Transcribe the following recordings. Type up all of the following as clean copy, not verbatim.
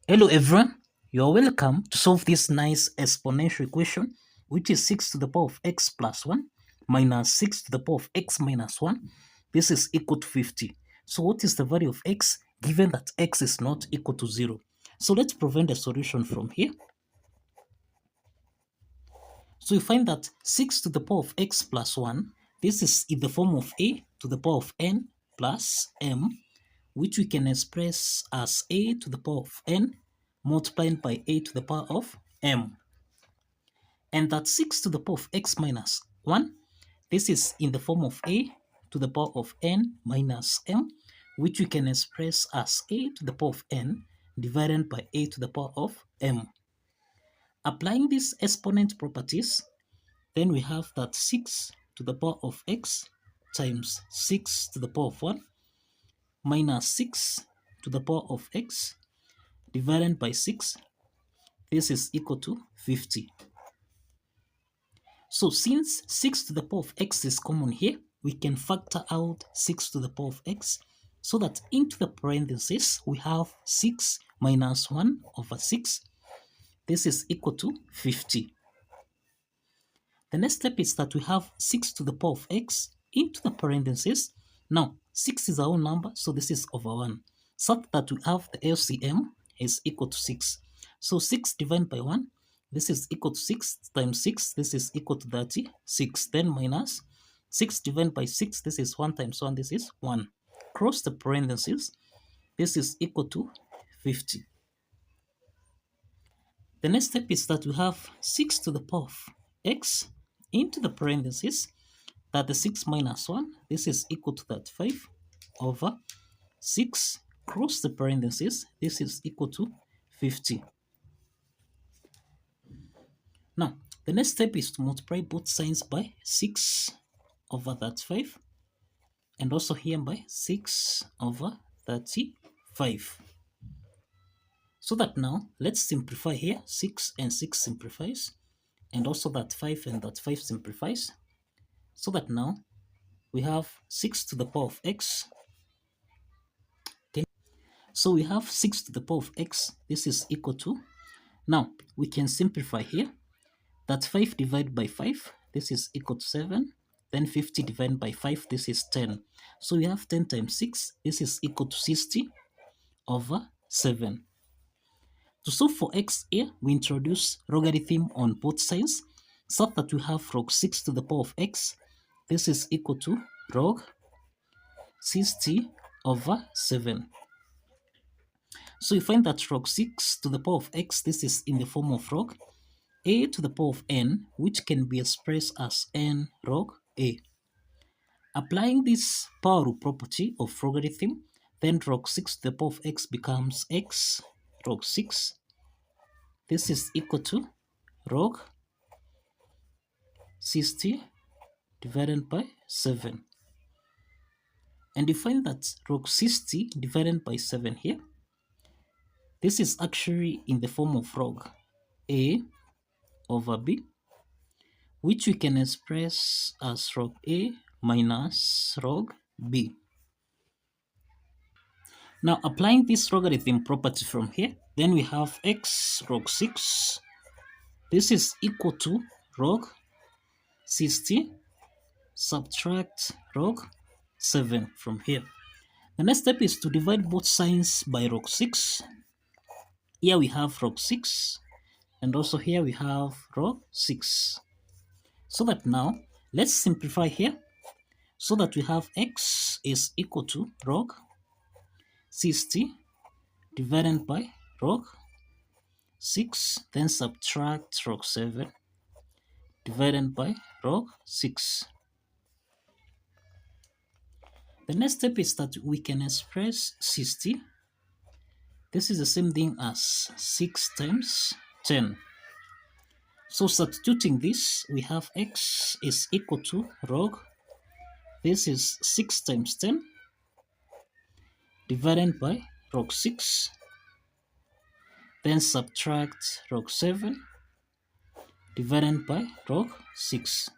Hello everyone, you are welcome to solve this nice exponential equation, which is 6 to the power of x plus 1 minus 6 to the power of x minus 1. This is equal to 50. So what is the value of x given that x is not equal to 0? So let's prevent the solution from here. So you find that 6 to the power of x plus 1, this is in the form of a to the power of n plus m, which we can express as a to the power of n multiplied by a to the power of m. And that 6 to the power of x minus 1, this is in the form of a to the power of n minus m, which we can express as a to the power of n divided by a to the power of m. Applying these exponent properties, then we have that 6 to the power of x times 6 to the power of 1 minus 6 to the power of x divided by 6. This is equal to 50. So since 6 to the power of x is common here, we can factor out 6 to the power of x so that into the parentheses we have 6 minus 1 over 6. This is equal to 50. The next step is that we have 6 to the power of x into the parentheses. Now, 6 is our own number, so this is over 1. Such that we have the LCM is equal to 6. So 6 divided by 1, this is equal to 6 times 6, this is equal to 36. Then minus 6 divided by 6, this is 1 times 1, this is 1. Cross the parentheses, this is equal to 50. The next step is that we have 6 to the power of x into the parentheses, that the 6 minus 1, this is equal to that 5 over 6, cross the parentheses, this is equal to 50. Now, the next step is to multiply both signs by 6 over that 5, and also here by 6 over 35. So that now, let's simplify here, 6 and 6 simplifies, and also that 5 and that 5 simplifies. So that now, we have 6 to the power of x. So we have 6 to the power of x, this is equal to, now we can simplify here, that 5 divided by 5, this is equal to 7, then 50 divided by 5, this is 10. So we have 10 times 6, this is equal to 60 over 7. To solve for x here, we introduce logarithm on both sides, so that we have log 6 to the power of x, this is equal to log 60 over 7. So you find that log 6 to the power of x, this is in the form of log a to the power of n, which can be expressed as n log a. Applying this power rule property of logarithm, then log 6 to the power of x becomes x log 6. This is equal to log 60 divided by 7. And you find that log 60 divided by 7 here, this is actually in the form of log a over b, which we can express as log a minus log b. Now applying this logarithm property from here, then we have x log 6, this is equal to log 60 subtract log 7 from here. The next step is to divide both signs by log 6. Here we have log 6, and also here we have log 6. So that now, let's simplify here, so that we have x is equal to log 60 divided by log 6, then subtract log 7 divided by log 6. The next step is that we can express 60. This is the same thing as 6 times 10. So substituting this, we have x is equal to log, this is 6 times 10 divided by log 6, then subtract log 7 divided by log 6.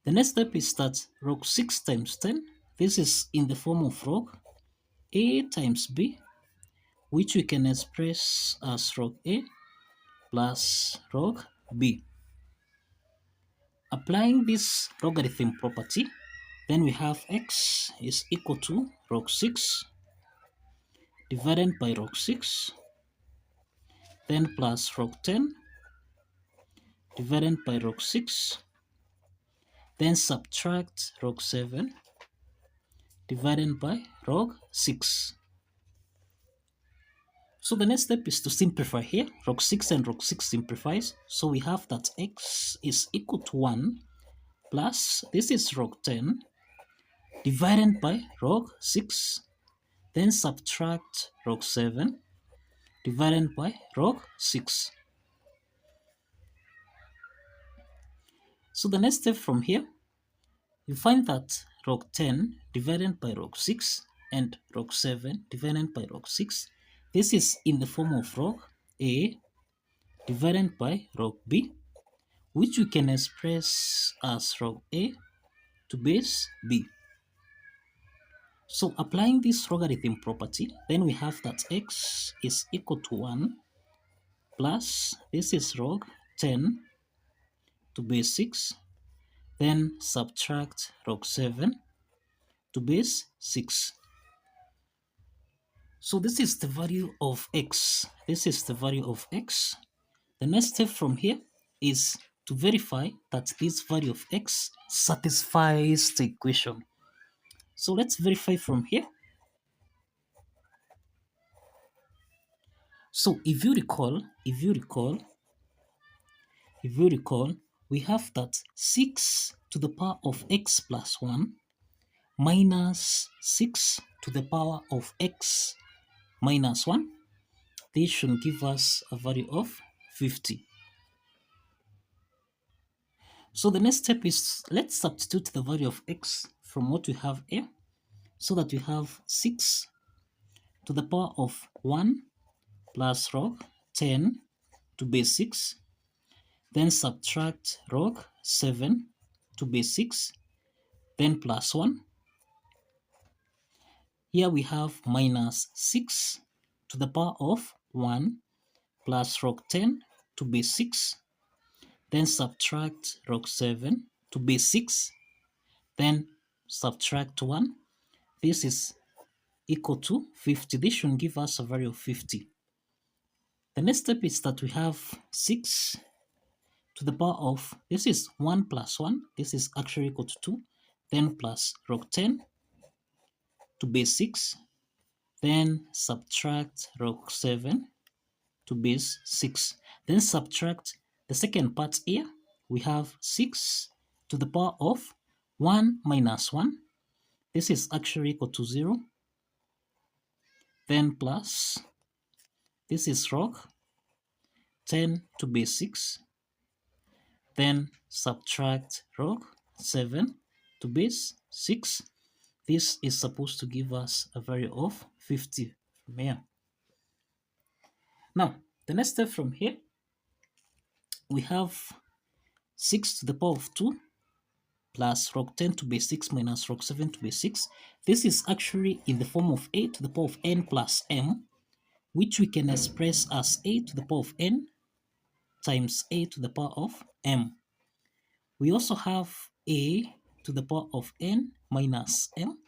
The next step is that log 6 times 10, this is in the form of log a times b, which we can express as log A plus log B. Applying this logarithm property, then we have x is equal to log 6 divided by log 6, then plus log 10 divided by log 6, then subtract log 7 divided by log 6. So the next step is to simplify here. Log 6 and log 6 simplifies. So we have that x is equal to 1 plus, this is log 10 divided by log 6, then subtract log 7 divided by log 6. So the next step from here, you find that log 10 divided by log 6 and log 7 divided by log 6, this is in the form of log A divided by log B, which we can express as log A to base B. So applying this logarithm property, then we have that x is equal to 1 plus, this is log 10 to base 6, then subtract log 7 to base 6. So this is the value of x. This is the value of x. The next step from here is to verify that this value of x satisfies the equation. So let's verify from here. So if you recall, we have that 6 to the power of x plus 1 minus 6 to the power of x minus 1. This should give us a value of 50. So the next step is, let's substitute the value of x from what we have here, so that we have 6 to the power of 1 plus log 10 to base 6, then subtract log 7 to base 6, then plus 1. Here we have minus 6 to the power of 1 plus log 10 to base 6, then subtract log 7 to base 6, then subtract 1. This is equal to 50. This should give us a value of 50. The next step is that we have 6 to the power of, this is 1 plus 1, this is actually equal to 2, then plus log 10 to base 6, then subtract log 7 to base 6, then subtract the second part here. We have 6 to the power of 1 minus 1, this is actually equal to 0, then plus, this is log 10 to base 6, then subtract log 7 to base 6. This is supposed to give us a value of 50 from here. Now, the next step from here, we have 6 to the power of 2 plus log 10 to base 6 minus log 7 to base 6. This is actually in the form of a to the power of n plus m, which we can express as a to the power of n times a to the power of m. We also have a to the power of n minus m,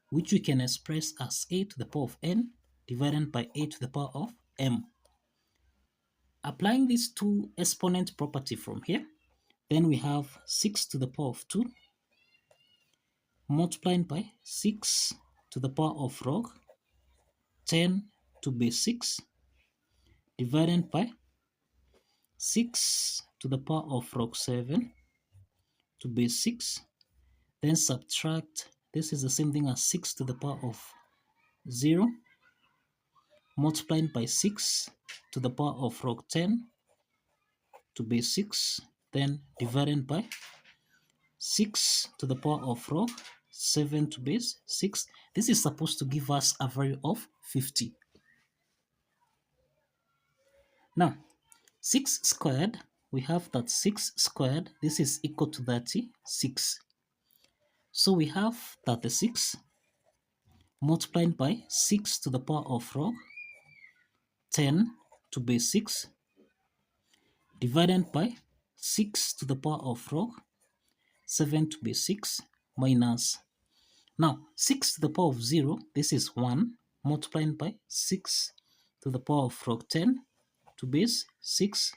which we can express as a to the power of n divided by a to the power of m. Applying this to exponent property from here, then we have 6 to the power of 2 multiplied by 6 to the power of log 10 to base 6 divided by 6 to the power of log 7 to base 6, then subtract, this is the same thing as 6 to the power of 0 multiplied by 6 to the power of log 10 to base 6, then divided by 6 to the power of log 7 to base 6. This is supposed to give us a value of 50. Now, 6 squared, we have that 6 squared, this is equal to 36. So we have 36 multiplied by 6 to the power of log 10 to base 6 divided by 6 to the power of log 7 to base 6 minus, now 6 to the power of 0, this is 1, multiplied by 6 to the power of log 10 to base 6,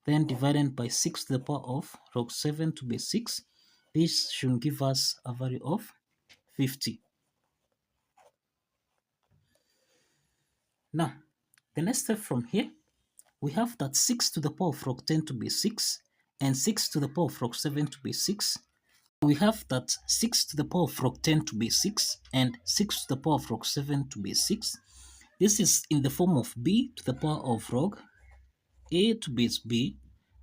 then divided by 6 to the power of log 7 to base 6. This should give us a value of 50. Now, the next step from here, we have that 6 to the power of log 10 to base 6 and 6 to the power of log 7 to base 6. We have that 6 to the power of log 10 to base 6 and 6 to the power of log 7 to base 6. This is in the form of b to the power of log a to base b.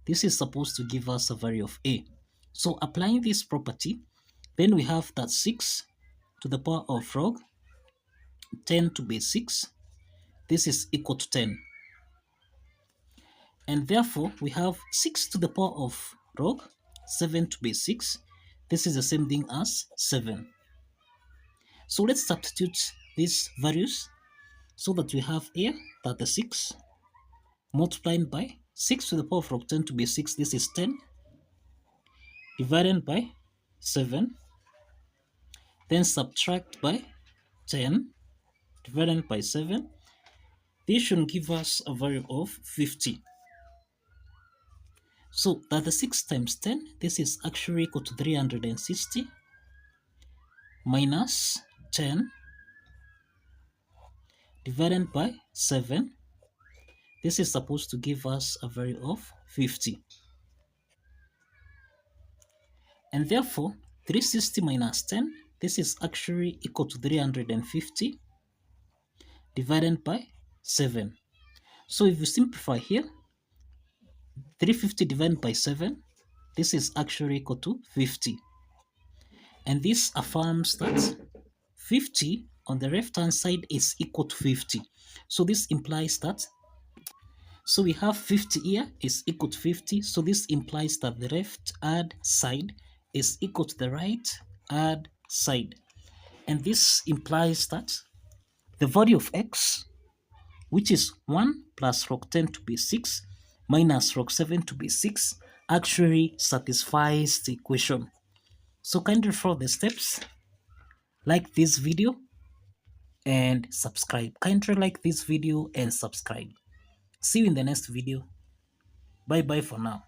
This is supposed to give us a value of a. So applying this property, then we have that 6 to the power of log 10 to base 6. This is equal to 10. And therefore, we have 6 to the power of log 7 to base 6. This is the same thing as 7. So let's substitute these values so that we have here that the 6 multiplied by 6 to the power of log 10 to base 6. This is 10 divided by 7. Then subtract by 10 divided by 7. This should give us a value of 50. So that the 6 times 10, this is actually equal to 360 minus 10 divided by 7. This is supposed to give us a value of 50. And therefore, 360 minus 10, this is actually equal to 350 divided by 7. So if you simplify here, 350 divided by 7, this is actually equal to 50. And this affirms that 50 on the left-hand side is equal to 50. So this implies that, so we have 50 here is equal to 50. So this implies that the left-hand side is equal to the right-hand side. And this implies that the value of x, which is 1 plus log 10 to be 6 minus log 7 to be 6, actually satisfies the equation. So kindly follow the steps, like this video, and subscribe. Kindly like this video and subscribe. See you in the next video. Bye bye for now.